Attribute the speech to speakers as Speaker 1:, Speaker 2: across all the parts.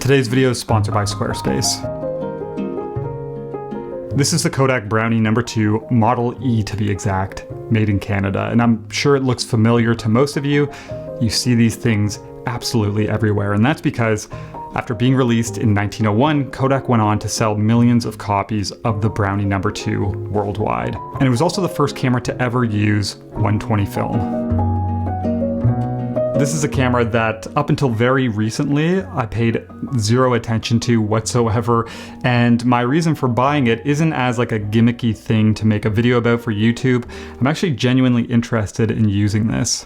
Speaker 1: Today's video is sponsored by Squarespace. This is the Kodak Brownie number 2, Model E to be exact, made in Canada. And I'm sure it looks familiar to most of you. You see these things absolutely everywhere. And that's because after being released in 1901, Kodak went on to sell millions of copies of the Brownie number 2 worldwide. And it was also the first camera to ever use 120 film. This is a camera that up until very recently, I paid zero attention to whatsoever. And my reason for buying it isn't as like a gimmicky thing to make a video about for YouTube. I'm actually genuinely interested in using this.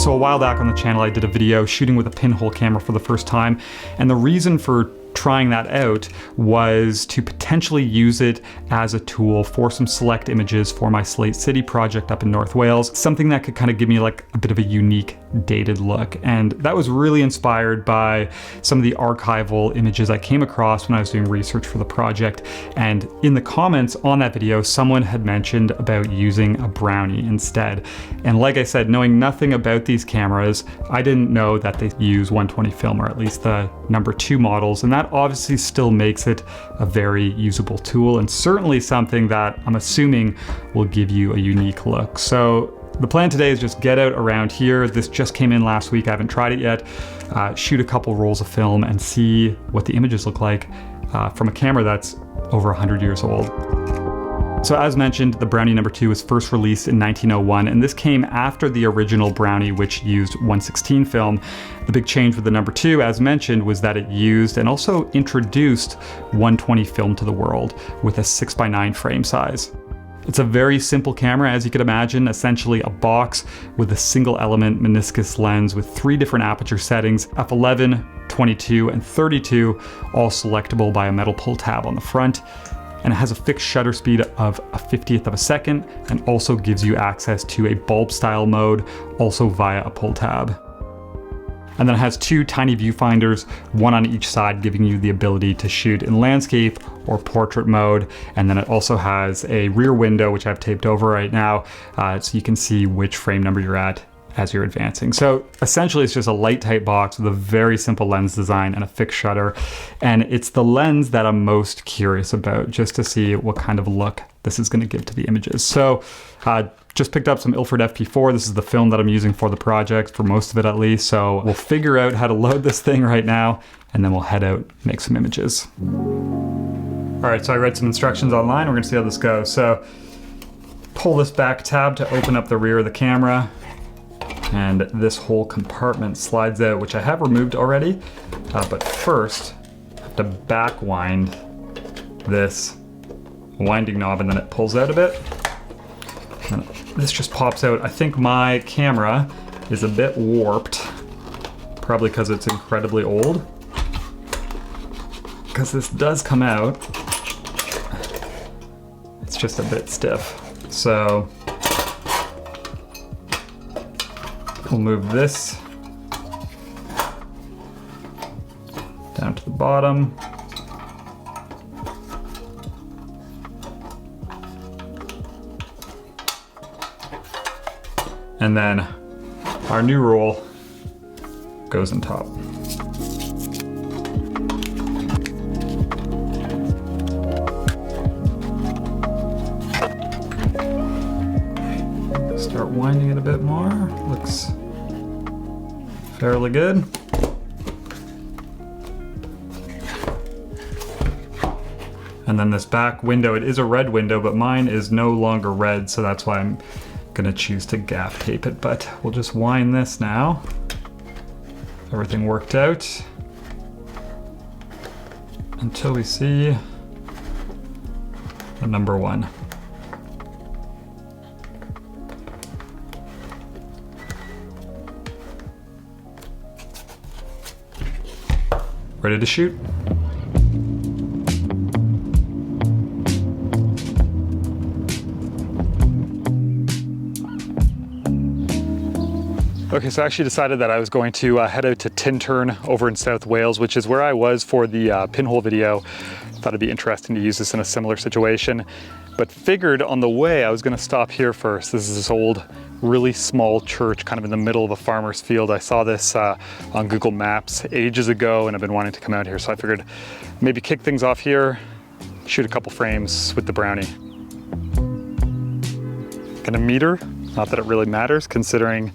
Speaker 1: So a while back on the channel, I did a video shooting with a pinhole camera for the first time. And the reason for trying that out was to potentially use it as a tool for some select images for my Slate City project up in North Wales, something that could kind of give me like a bit of a unique dated look. And that was really inspired by some of the archival images I came across when I was doing research for the project. And in the comments on that video, someone had mentioned about using a Brownie instead. And like I said, knowing nothing about these cameras, I didn't know that they use 120 film, or at least the number 2 models. And that obviously still makes it a very usable tool, and certainly something that I'm assuming will give you a unique look. So the plan today is just get out around here. This just came in last week. I haven't tried it yet. Shoot a couple rolls of film and see what the images look like from a camera that's over 100 years old. So as mentioned, the Brownie number 2 was first released in 1901, and this came after the original Brownie, which used 116 film. The big change with the number 2, as mentioned, was that it used and also introduced 120 film to the world with a 6x9 frame size. It's a very simple camera, as you could imagine, essentially a box with a single element meniscus lens with 3 different aperture settings, f11, 22, and 32, all selectable by a metal pull tab on the front. And it has a fixed shutter speed of a 50th of a second, and also gives you access to a bulb style mode, also via a pull tab. And then it has 2 tiny viewfinders, one on each side, giving you the ability to shoot in landscape or portrait mode. And then it also has a rear window, which I've taped over right now, so you can see which frame number you're at as you're advancing. So essentially it's just a light tight box with a very simple lens design and a fixed shutter. And it's the lens that I'm most curious about, just to see what kind of look this is gonna give to the images. So just picked up some Ilford FP4. This is the film that I'm using for the project, for most of it at least. So we'll figure out how to load this thing right now, and then we'll head out, make some images. All right, so I read some instructions online. We're gonna see how this goes. So pull this back tab to open up the rear of the camera. And this whole compartment slides out, which I have removed already. But first, I have to back wind this winding knob, and then it pulls out a bit. And this just pops out. I think my camera is a bit warped, probably because it's incredibly old. Because this does come out, it's just a bit stiff. So we'll move this down to the bottom. And then our new roll goes on top. Start winding it a bit more. Looks fairly good. And then this back window, it is a red window, but mine is no longer red, so that's why I'm gonna choose to gaff tape it. But we'll just wind this now. Everything worked out until we see the number 1. Ready to shoot? Okay, so I actually decided that I was going to head out to Tintern over in South Wales, which is where I was for the pinhole video. Thought it'd be interesting to use this in a similar situation, but figured on the way I was gonna stop here first. This is this old, really small church kind of in the middle of a farmer's field. I saw this on Google Maps ages ago and I've been wanting to come out here, so I figured maybe kick things off here, shoot a couple frames with the Brownie. Gonna meter, not that it really matters considering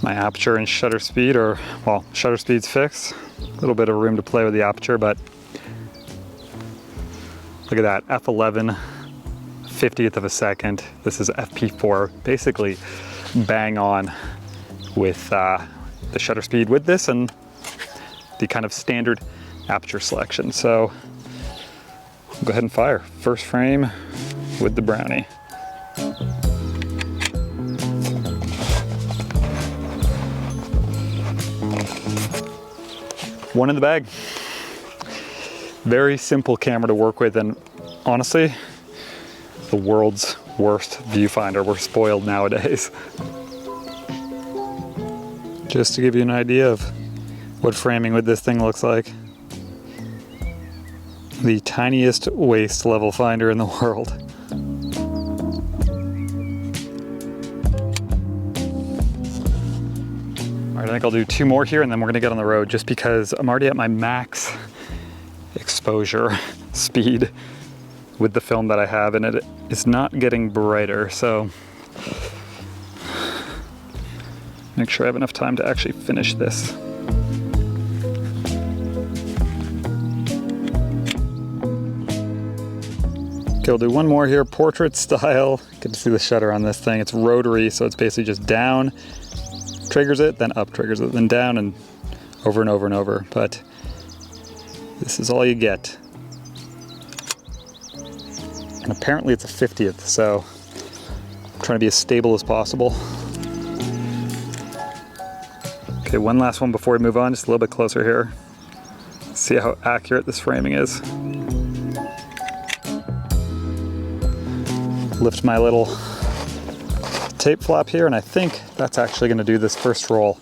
Speaker 1: my aperture and shutter speed, or well, shutter speed's fixed. A little bit of room to play with the aperture, but look at that, f11, 50th of a second. This is FP4, basically bang on with the shutter speed with this and the kind of standard aperture selection. So I'll go ahead and fire. First frame with the Brownie. One in the bag. Very simple camera to work with, and honestly, the world's worst viewfinder. We're spoiled nowadays. Just to give you an idea of what framing with this thing looks like. The tiniest waist level finder in the world. I think I'll do two more here and then we're gonna get on the road, just because I'm already at my max exposure speed with the film that I have, and it is not getting brighter, so make sure I have enough time to actually finish this. Okay, we'll do one more here, portrait style. Good to see the shutter on this thing. It's rotary, so it's basically just down, triggers it, then up, triggers it, then down, and over and over and over. But this is all you get. And apparently it's a 50th, so I'm trying to be as stable as possible. Okay, one last one before we move on, just a little bit closer here. See how accurate this framing is. Lift my little tape flap here, and I think that's actually going to do this first roll.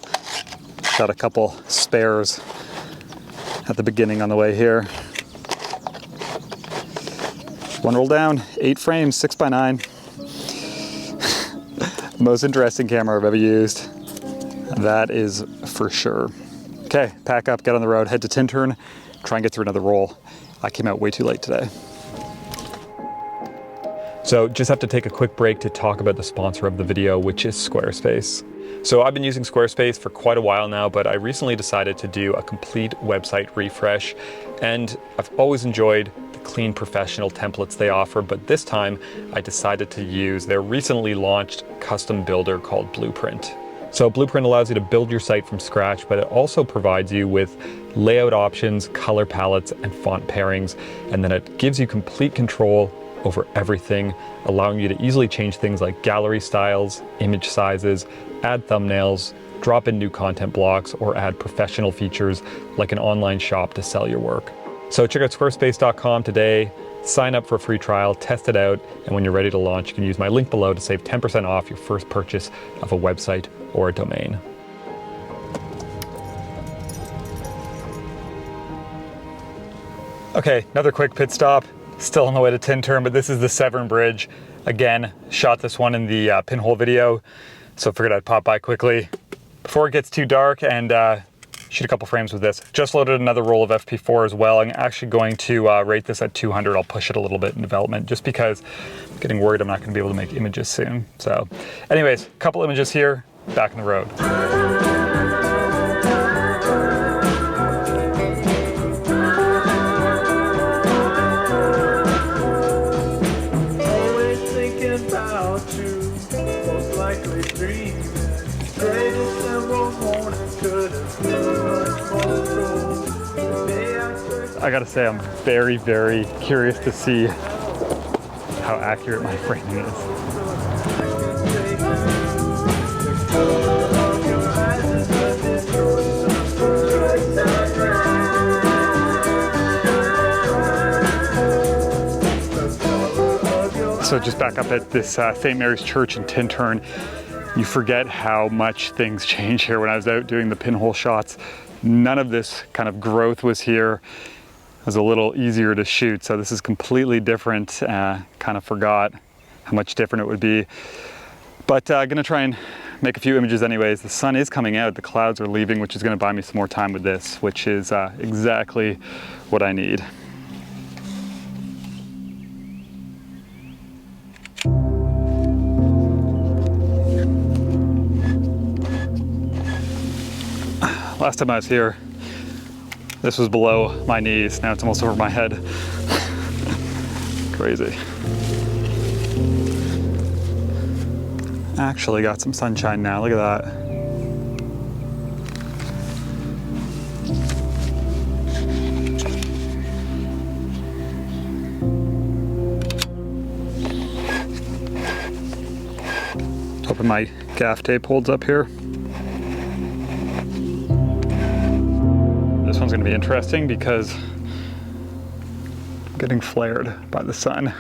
Speaker 1: Got a couple spares at the beginning on the way here. One roll down, 8 frames, 6x9. Most interesting camera I've ever used. That is for sure. Okay, pack up, get on the road, head to Tintern, try and get through another roll. I came out way too late today. So just have to take a quick break to talk about the sponsor of the video, which is Squarespace. So I've been using Squarespace for quite a while now, but I recently decided to do a complete website refresh, and I've always enjoyed the clean professional templates they offer, but this time I decided to use their recently launched custom builder called Blueprint. So Blueprint allows you to build your site from scratch, but it also provides you with layout options, color palettes, and font pairings, and then it gives you complete control over everything, allowing you to easily change things like gallery styles, image sizes, add thumbnails, drop in new content blocks, or add professional features like an online shop to sell your work. So check out squarespace.com today, sign up for a free trial, test it out, and when you're ready to launch, you can use my link below to save 10% off your first purchase of a website or a domain. Okay, another quick pit stop. Still on the way to Tintern, but this is the Severn Bridge. Again, shot this one in the pinhole video, so figured I'd pop by quickly before it gets too dark and shoot a couple frames with this. Just loaded another roll of FP4 as well. I'm actually going to rate this at 200. I'll push it a little bit in development just because I'm getting worried I'm not gonna be able to make images soon. So anyways, a couple images here, back on the road. I gotta say, I'm very, very curious to see how accurate my framing is. So just back up at this St. Mary's Church in Tintern. You forget how much things change here. When I was out doing the pinhole shots, none of this kind of growth was here. It was a little easier to shoot, so this is completely different. Kind of forgot how much different it would be. But gonna try and make a few images anyways. The sun is coming out, the clouds are leaving, which is gonna buy me some more time with this, which is exactly what I need. Last time I was here, this was below my knees. Now it's almost over my head. Crazy. Actually got some sunshine now, look at that. Hoping my gaff tape holds up here. This one's gonna be interesting because I'm getting flared by the sun.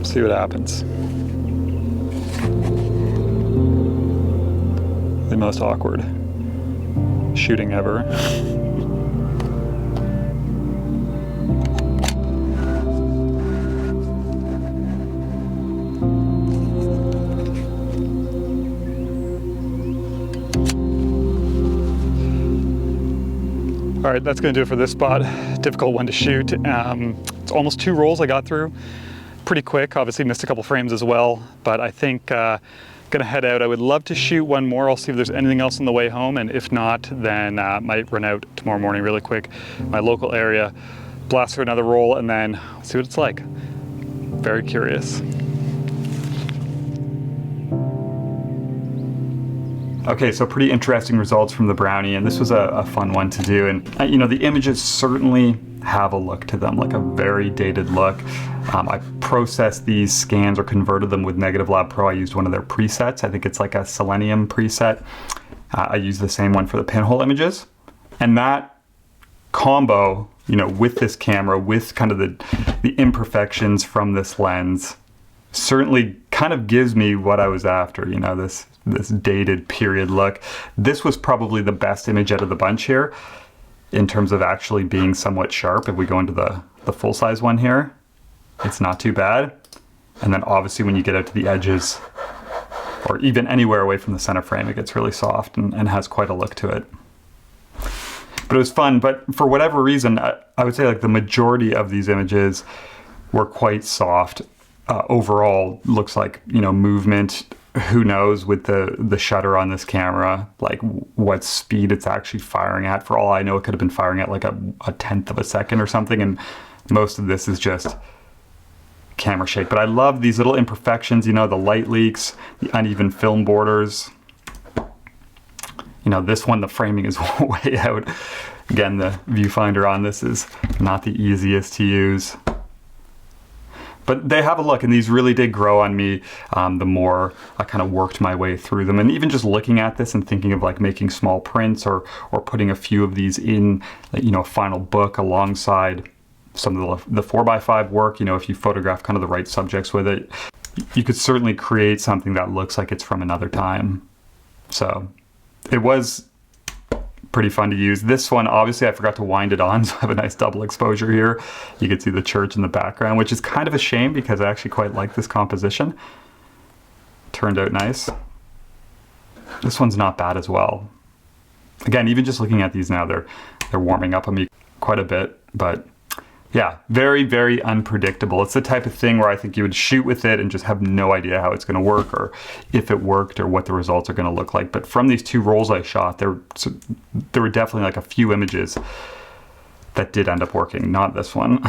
Speaker 1: See what happens. The most awkward shooting ever. All right, that's gonna do it for this spot. Difficult one to shoot. It's almost 2 rolls I got through. Pretty quick, obviously missed a couple frames as well, but I think gonna head out. I would love to shoot one more. I'll see if there's anything else on the way home, and if not, then might run out tomorrow morning really quick. My local area, blast through another roll, and then see what it's like. Very curious. Okay, so pretty interesting results from the Brownie, and this was a fun one to do. And you know, the images certainly have a look to them, like a very dated look. I processed these scans or converted them with Negative Lab Pro. I used one of their presets. I think it's like a Selenium preset. I used the same one for the pinhole images. And that combo, you know, with this camera, with kind of the imperfections from this lens, certainly kind of gives me what I was after, you know, this dated period look. This was probably the best image out of the bunch here in terms of actually being somewhat sharp. If we go into the full-size one here, it's not too bad. And then obviously when you get out to the edges or even anywhere away from the center frame, it gets really soft and has quite a look to it. But it was fun, but for whatever reason, I would say like the majority of these images were quite soft. Overall, looks like, you know, movement, who knows with the shutter on this camera, like what speed it's actually firing at. For all I know, it could have been firing at like a 1/10 of a second or something, and most of this is just camera shake. But I love these little imperfections, you know, the light leaks, the uneven film borders. You know, this one, the framing is way out. Again, the viewfinder on this is not the easiest to use. But they have a look, and these really did grow on me the more I kind of worked my way through them. And even just looking at this and thinking of like making small prints or putting a few of these in, you know, a final book alongside some of the 4x5 work, you know, if you photograph kind of the right subjects with it, you could certainly create something that looks like it's from another time. So it was pretty fun to use. This one, obviously I forgot to wind it on, so I have a nice double exposure here. You can see the church in the background, which is kind of a shame because I actually quite like this composition. Turned out nice. This one's not bad as well. Again, even just looking at these now, they're warming up on me quite a bit, but yeah, very, very unpredictable. It's the type of thing where I think you would shoot with it and just have no idea how it's going to work or if it worked or what the results are going to look like. But from these 2 rolls I shot, there were definitely like a few images that did end up working, not this one.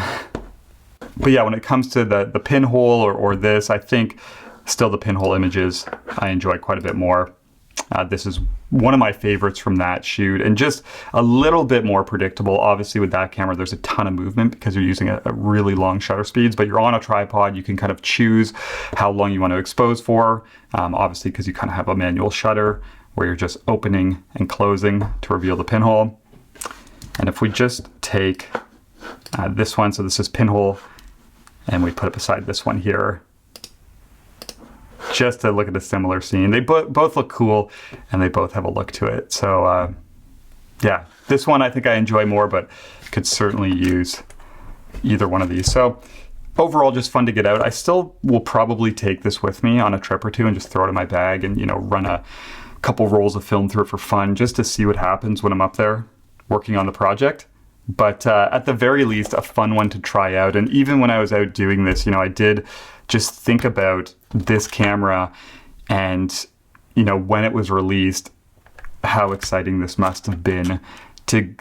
Speaker 1: But yeah, when it comes to the pinhole or this, I think still the pinhole images I enjoy quite a bit more. This is one of my favorites from that shoot, and just a little bit more predictable. Obviously with that camera there's a ton of movement because you're using a really long shutter speeds, but you're on a tripod. You can kind of choose how long you want to expose for, obviously because you kind of have a manual shutter where you're just opening and closing to reveal the pinhole. And if we just take this one, so this is pinhole, and we put it beside this one here, just to look at a similar scene. They both look cool, and they both have a look to it. So yeah, this one I think I enjoy more, but could certainly use either one of these. So overall, just fun to get out. I still will probably take this with me on a trip or two and just throw it in my bag and, you know, run a couple rolls of film through it for fun, just to see what happens when I'm up there working on the project. But at the very least, a fun one to try out. And even when I was out doing this, you know, I did just think about this camera and, you know, when it was released, how exciting this must have been to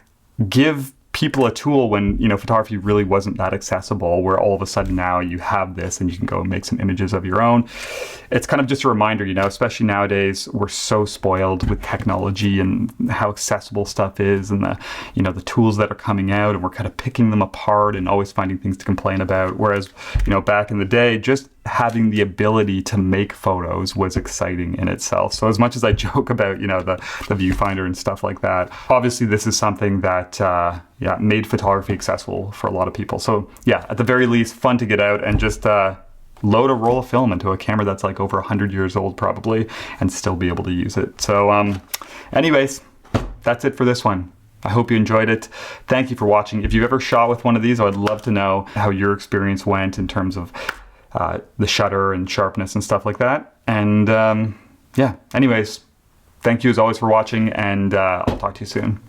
Speaker 1: give people a tool when, you know, photography really wasn't that accessible, where all of a sudden now you have this and you can go and make some images of your own. It's kind of just a reminder, you know, especially nowadays, we're so spoiled with technology and how accessible stuff is, and the, you know, the tools that are coming out, and we're kind of picking them apart and always finding things to complain about. Whereas, you know, back in the day, just having the ability to make photos was exciting in itself. So as much as I joke about, you know, the viewfinder and stuff like that, obviously this is something that yeah, made photography accessible for a lot of people. So yeah, at the very least, fun to get out and just load a roll of film into a camera that's like over 100 years old probably, and still be able to use it. So anyways, that's it for this one. I hope you enjoyed it. Thank you for watching. If you've ever shot with one of these, I would love to know how your experience went in terms of the shutter and sharpness and stuff like that. And yeah, anyways, thank you as always for watching, and I'll talk to you soon.